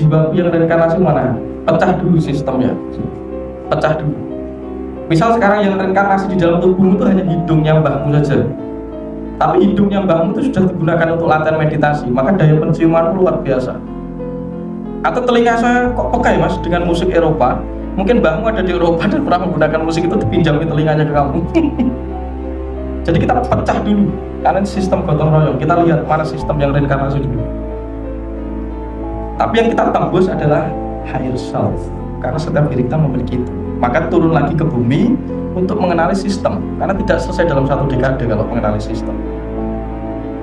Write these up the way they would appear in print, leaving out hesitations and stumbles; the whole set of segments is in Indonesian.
jiwaku yang reinkarnasi mana? Pecah dulu sistemnya, pecah dulu. Misal sekarang yang reinkarnasi di dalam tubuhmu itu hanya hidungnya mbahmu saja, tapi hidungnya mbahmu itu sudah digunakan untuk latihan meditasi, maka daya penciumanmu luar biasa. Atau telinga saya kok peka ya mas dengan musik Eropa, mungkin mbahmu ada di Eropa dan pernah menggunakan musik itu, dipinjami telinganya ke kamu. Jadi kita pecah dulu, karena ini sistem gotong royong. Kita lihat mana sistem yang reinkarnasi dulu. Tapi yang kita tembus adalah higher self, karena setiap diri kita memiliki itu. Maka turun lagi ke bumi untuk mengenali sistem, karena tidak selesai dalam satu dekade kalau mengenali sistem.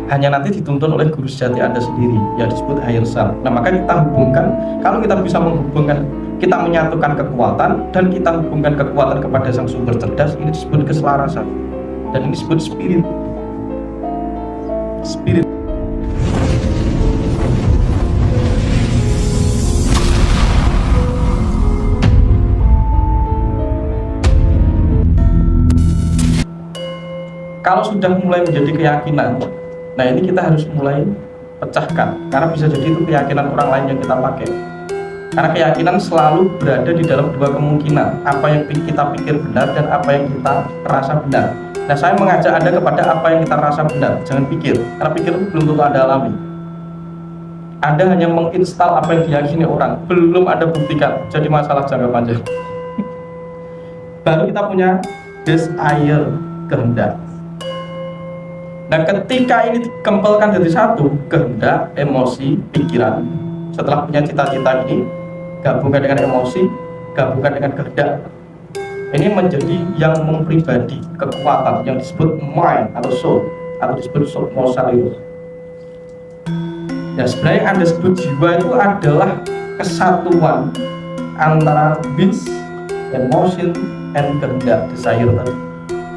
Hanya nanti dituntun oleh guru sejati Anda sendiri, yang disebut higher self. Nah maka kita hubungkan, kalau kita bisa menghubungkan, kita menyatukan kekuatan dan kita hubungkan kekuatan kepada sang sumber cerdas, ini disebut keselarasan, dan ini disebut spirit. Spirit. Kalau sudah mulai menjadi keyakinan, nah ini kita harus mulai pecahkan, karena bisa jadi itu keyakinan orang lain yang kita pakai. Karena keyakinan selalu berada di dalam dua kemungkinan, apa yang kita pikir benar dan apa yang kita rasa benar. Nah saya mengajak Anda kepada apa yang kita rasa benar, jangan pikir, karena pikir itu belum tentu Anda alami. Anda hanya menginstal apa yang diyakini orang, belum Anda buktikan, jadi masalah jangka panjang. Baru kita punya desire, kehendak. Nah ketika ini dikempelkan jadi satu, kehendak, emosi, pikiran, setelah punya cita-cita ini, gabungkan dengan emosi, gabungkan dengan kehendak, ini menjadi yang mempribadi, kekuatan yang disebut mind atau soul, atau disebut sukmo sariro. Ya sebenarnya yang Anda sebut jiwa itu adalah kesatuan antara beings, emotion, and kehendak, desire tadi.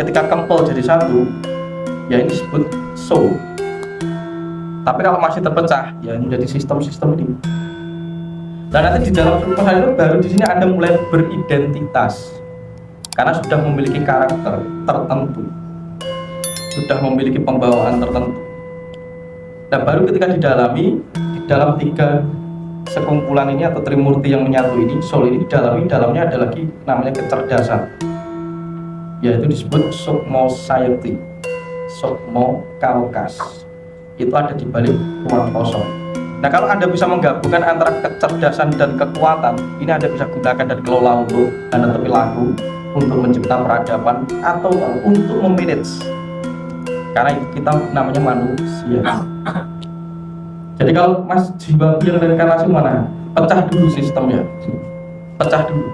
Ketika kempel jadi satu, ya ini disebut soul. Tapi kalau masih terpecah, ya ini menjadi sistem-sistem ini. Dan nanti di dalam sukmo sariro baru di sini Anda mulai beridentitas, karena sudah memiliki karakter tertentu, sudah memiliki pembawaan tertentu. Nah baru ketika didalami, di dalam tiga sekumpulan ini atau trimurti yang menyatu ini, soul ini didalami, dalamnya ada lagi namanya kecerdasan, yaitu disebut sukmo sayati, sukmo kaukas. Itu ada di balik ruang kosong. Nah kalau Anda bisa menggabungkan antara kecerdasan dan kekuatan, ini Anda bisa gunakan dan kelola untuk Anda perilaku, untuk mencipta peradaban, atau untuk memanage, karena itu kita namanya manusia. Jadi kalau mas jiwa yang reinkarnasi mana? Pecah dulu sistemnya, pecah dulu.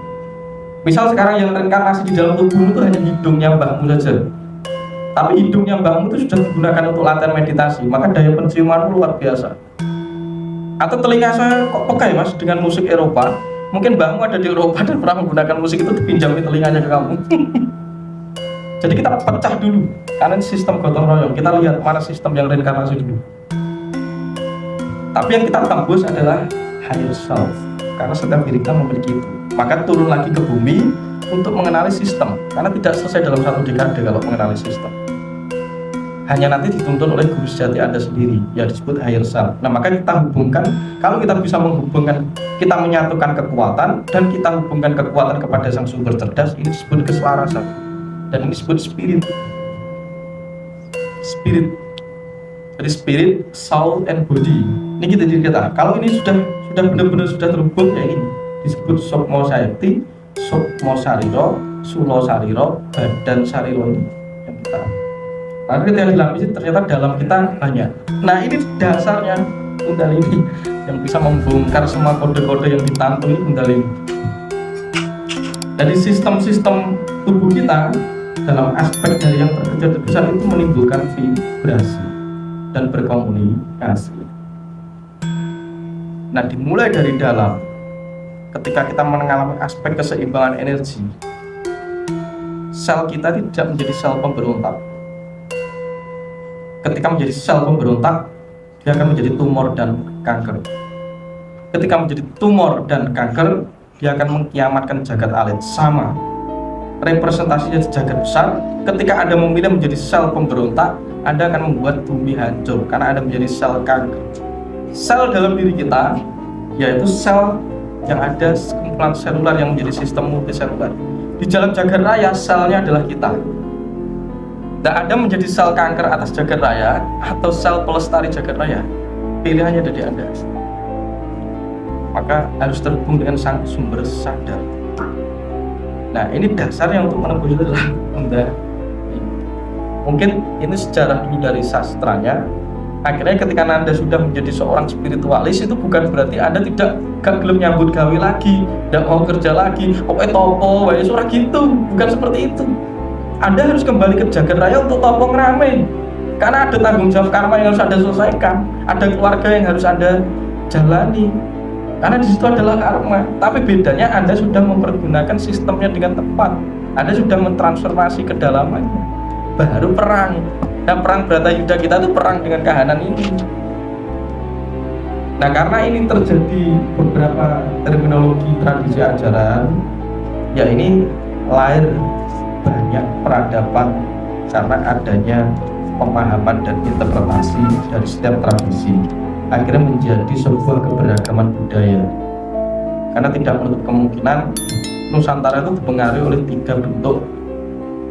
Misal sekarang yang reinkarnasi di dalam tubuhmu itu hanya hidungnya mbahmu saja, tapi hidungnya mbahmu itu sudah digunakan untuk latihan meditasi, maka daya penciumanmu luar biasa. Atau telinga saya kok peka ya mas dengan musik Eropa, mungkin mbahmu ada di Eropa dan pernah menggunakan musik itu, dipinjami telinganya ke kamu. Jadi kita pecah dulu, karena ini sistem gotong royong. Kita lihat mana sistem yang reinkarnasi dulu. Tapi yang kita tembus adalah higher self, karena setiap diri kita memiliki itu. Maka turun lagi ke bumi untuk mengenali sistem, karena tidak selesai dalam satu dekade kalau mengenali sistem. Hanya nanti dituntun oleh guru sejati Anda sendiri, yang disebut higher self. Nah maka kita hubungkan, kalau kita bisa menghubungkan, kita menyatukan kekuatan dan kita hubungkan kekuatan kepada sang sumber cerdas, ini disebut keselarasan, dan ini disebut spirit. Spirit. Jadi spirit, soul, and body. Ini kita. Kalau ini sudah benar-benar sudah terhubung, ya ini disebut sukmo sayati, sukmo sariro, sulo sariro, badan sariro ini yang kita. Lalu ketika dilapisi ternyata dalam kita banyak. Nah ini dasarnya Kundalini yang bisa membongkar semua kode-kode yang ditantu ini Kundalini. Jadi sistem-sistem tubuh kita dalam aspek dari yang terkecil terbesar itu menimbulkan vibrasi dan berkomunikasi. Nah dimulai dari dalam, ketika kita mengalami aspek keseimbangan energi, sel kita tidak menjadi sel pemberontak. Ketika menjadi sel pemberontak, dia akan menjadi tumor dan kanker. Ketika menjadi tumor dan kanker, dia akan mengkiamatkan jagat alit. Sama representasinya di jagat besar. Ketika Anda memilih menjadi sel pemberontak, Anda akan membuat bumi hancur karena Anda menjadi sel kanker. Sel dalam diri kita yaitu sel yang ada kumpulan seluler yang menjadi sistem multiseluler. Di dalam jagat raya, selnya adalah kita. Tidak ada menjadi sel kanker atas jagat raya atau sel pelestari jagat raya. Pilihannya ada di Anda. Maka harus terhubung dengan sang sumber sadar. Nah, ini dasarnya untuk menempuh itu adalah Anda. Mungkin ini sejarah dulu dari sastranya. Akhirnya ketika Anda sudah menjadi seorang spiritualis, itu bukan berarti Anda tidak gelem nyambut gawe lagi, tidak mau kerja lagi, pokoknya topo, surah gitu. Bukan seperti itu. Anda harus kembali ke jagat raya untuk topo ngerame. Karena ada tanggung jawab karma yang harus Anda selesaikan, ada keluarga yang harus Anda jalani. Karena di situ adalah karma. Tapi bedanya Anda sudah mempergunakan sistemnya dengan tepat. Anda sudah mentransformasi kedalamannya. Baru perang. Nah, perang Bratayuda kita itu perang dengan kahanan ini. Nah, karena ini terjadi beberapa terminologi tradisi ajaran, ya ini lahir banyak peradaban karena adanya pemahaman dan interpretasi dari setiap tradisi. Akhirnya menjadi sebuah keberagaman budaya. Karena tidak menutup kemungkinan Nusantara itu dipengaruhi oleh 3 bentuk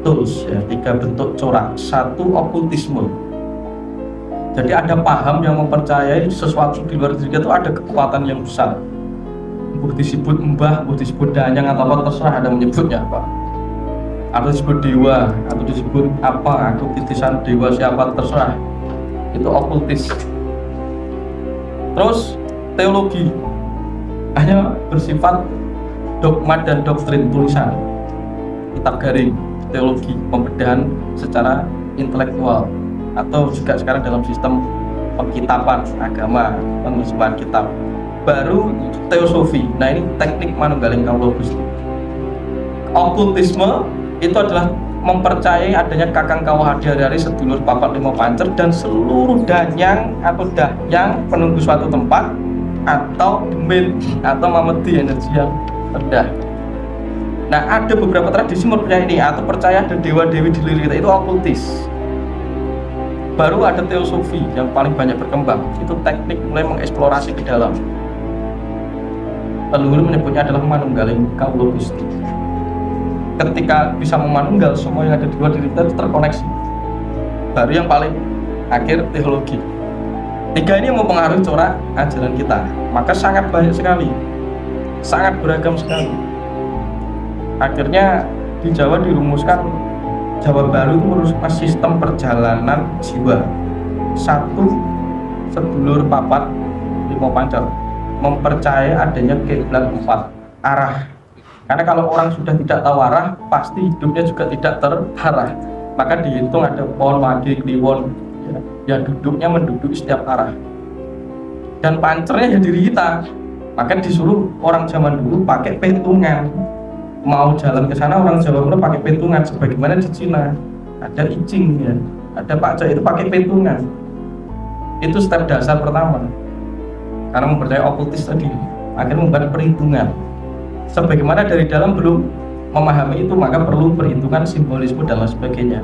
tools, ya, 3 bentuk corak. Satu, okultisme. Jadi ada paham yang mempercayai sesuatu di luar diri kita itu ada kekuatan yang besar. Bukan disebut mbah, bukan disebut danyang atau apa, terserah Anda menyebutnya apa. Atau disebut dewa, atau disebut apa, atau titisan dewa siapa, terserah. Itu okultis. Terus teologi hanya bersifat dogma dan doktrin tulisan, kitab garing. Teologi, pembedahan secara intelektual, atau juga sekarang dalam sistem pengkitapan agama, penerjemahan kitab. Baru teosofi. Nah, ini teknik manunggaling kawula Gusti. Okultisme itu adalah mempercayai adanya kakang kawah hari-hari sedulur papat lima pancer dan seluruh danyang atau dahyang penunggu suatu tempat atau demit atau mamedi energi yang rendah. Nah, ada beberapa tradisi mempercayai ini atau percaya ada dewa-dewi di diri kita, itu okultis. Baru ada teosofi yang paling banyak berkembang, itu teknik mulai mengeksplorasi di dalam. Leluhur menyebutnya adalah manunggaling kawula Gusti. Ketika bisa memanunggal semua yang ada di luar diri kita terkoneksi. Baru yang paling akhir teologi. 3 ini mempengaruhi corak ajaran kita. Maka sangat banyak sekali, sangat beragam sekali. Akhirnya di Jawa dirumuskan, Jawa Baru itu merumuskan sistem perjalanan jiwa. 1, sedulur papat lima pancer, mempercayai adanya kiblat 4 arah. Karena kalau orang sudah tidak tahu arah, pasti hidupnya juga tidak terarah. Maka dihitung ada pohon magi, kliwon, ya duduknya menduduki setiap arah. Dan pancernya ya diri kita. Maka disuruh orang zaman dulu pakai petungan. Mau jalan ke sana orang Jawa kuno pakai petungan, sebagaimana di Cina ada I Ching, ya, ada Pak Cok, itu pakai petungan. Itu step dasar pertama. Karena mempercayai okultis tadi, akhirnya membuat perhitungan. Sebagaimana dari dalam belum memahami itu, maka perlu perhitungan, simbolisme dan lain sebagainya.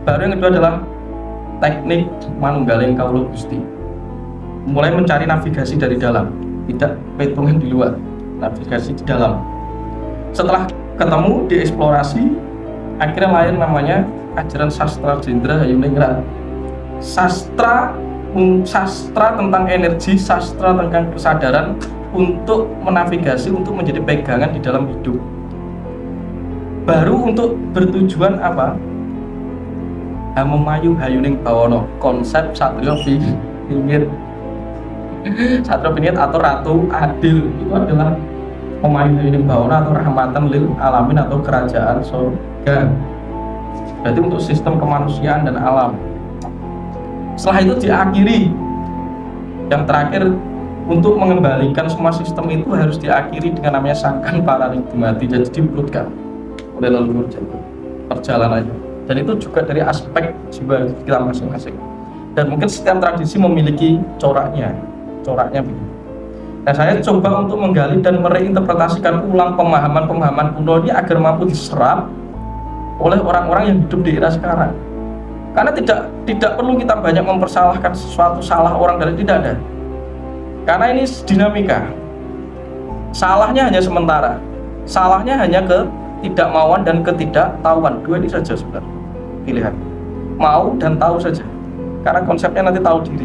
Baru yang kedua adalah teknik manunggaling kawula Gusti. Mulai mencari navigasi dari dalam, tidak petungan di luar, navigasi di dalam. Setelah ketemu, dieksplorasi, akhirnya lahir namanya ajaran sastra Jendra Hayuningrat. Sastra tentang energi, sastra tentang kesadaran untuk menavigasi, untuk menjadi pegangan di dalam hidup. Baru untuk bertujuan apa? Memayu Hayuning Bawono, konsep Satrio Pinit. Satrio Pinit atau Ratu Adil itu adalah pemain ini bawana atau rahmatan lil alamin atau kerajaan surga. Berarti untuk sistem kemanusiaan dan alam. Setelah itu diakhiri, yang terakhir untuk mengembalikan semua sistem itu harus diakhiri dengan namanya sangkan paradigmati, jadi diurutkan oleh leluhur perjalanannya. Dan itu juga dari aspek jiwa kita masing-masing. Dan mungkin setiap tradisi memiliki coraknya begini. Nah, saya coba untuk menggali dan mereinterpretasikan ulang pemahaman-pemahaman kuno ini agar mampu diserap oleh orang-orang yang hidup di era sekarang. Karena tidak perlu kita banyak mempersalahkan sesuatu salah orang dari tidak ada. Karena ini dinamika. Salahnya hanya sementara. Salahnya hanya ketidakmauan dan ketidaktahuan. Dua ini saja sebenarnya pilihan. Mau dan tahu saja. Karena konsepnya nanti tahu diri.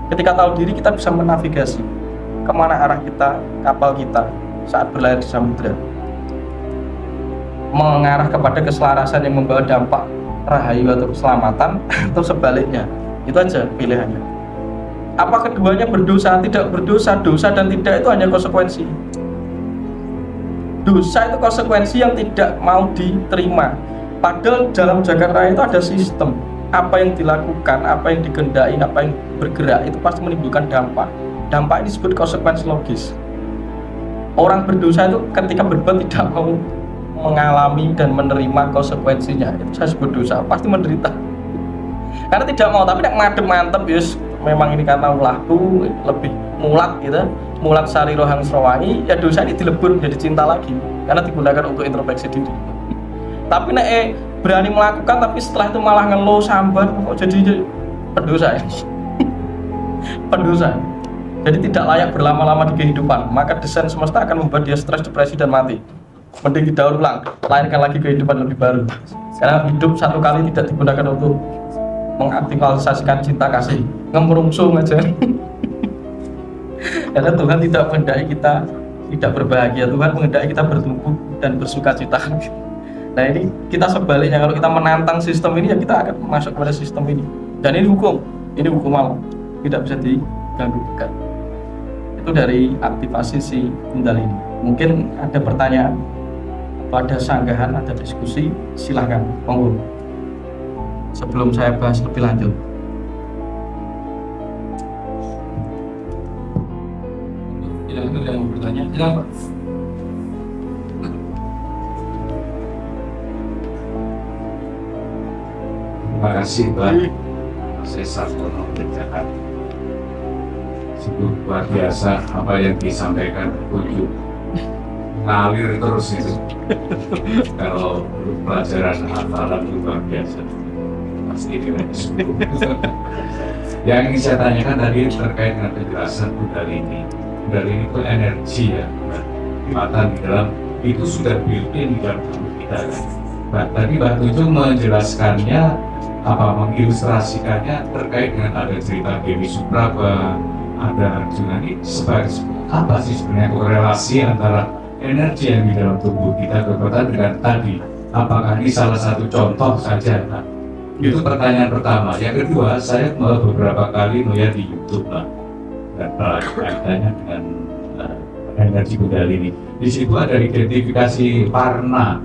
Ketika tahu diri kita bisa menavigasi kemana arah kita, kapal kita saat berlayar di samudra. Mengarah kepada keselarasan yang membawa dampak rahayu atau keselamatan, atau sebaliknya. Itu aja pilihannya. Apa keduanya berdosa, tidak berdosa? Dosa dan tidak itu hanya konsekuensi. Dosa itu konsekuensi yang tidak mau diterima. Padahal dalam jagat raya itu ada sistem. Apa yang dilakukan, apa yang dikehendaki, apa yang bergerak itu pasti menimbulkan dampak. Dampak ini disebut konsekuensi logis. Orang berdosa itu ketika berbuat tidak mau mengalami dan menerima konsekuensinya, itu saya sebut dosa, pasti menderita. Karena tidak mau, tapi tidak madem mantep, yes, memang ini karena ulahku lebih mulat gitu, mulat sari rohang srawangi, ya dosa ini dilebur menjadi cinta lagi, karena digunakan untuk introspeksi diri. Tapi nek berani melakukan, tapi setelah itu malah ngeluh sambat, kok jadi pendosa ya? Pendosa. Jadi tidak layak berlama-lama di kehidupan, maka desain semesta akan membuat dia stres, depresi, dan mati. Mending didaur ulang, lahirkan lagi kehidupan lebih baru. Karena hidup satu kali tidak digunakan untuk mengaktifasikan cinta kasih, ngemrungsung aja. Karena Tuhan tidak menghendaki kita tidak berbahagia, Tuhan menghendaki kita bertumbuh dan bersuka cita. Nah ini kita sebaliknya, kalau kita menantang sistem ini ya kita akan masuk kepada sistem ini. Dan ini hukum alam, tidak bisa diganggu gugat. Itu dari aktivasi si Kundalini. Mungkin ada pertanyaan, ada sanggahan, ada diskusi, silahkan, monggo. Sebelum saya bahas lebih lanjut. Silahkan yang mau bertanya, silahkan. Terima kasih Pak. Saya Sartono dari Jakarta. Sungguh luar biasa apa yang disampaikan Tujuh. Ngalir terus itu. Kalau pelajaran hafalan itu luar biasa. Pasti nilai 10. Yang ingin saya tanyakan tadi terkait dengan penjelasan Kundalini. Kundalini itu energi ya, kekuatan di dalam itu sudah built-in di dalam tubuh kita kan. Nah, tadi Mbak Tujuh menjelaskannya, mengilustrasikannya terkait dengan ada cerita Dewi Supraba, ada Arjuna. Ini sebagai apa sih sebenarnya korelasi antara energi yang di dalam tubuh kita kekuatan dengan tadi? Apakah ini salah satu contoh saja? Nah, itu pertanyaan pertama. Yang kedua, saya beberapa kali melihat di YouTube lah, dan kaitannya dengan energi Kundalini. Di situ ada identifikasi warna,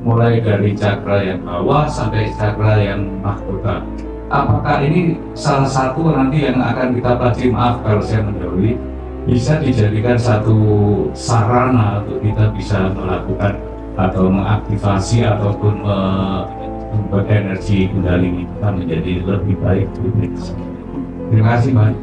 mulai dari cakra yang bawah sampai cakra yang mahkota. Apakah ini salah satu nanti yang akan kita pelajari, maaf kalau saya mendahului, bisa dijadikan satu sarana untuk kita bisa melakukan atau mengaktifasi ataupun membuat energi Kundalini kita menjadi lebih baik. Terima kasih Pak.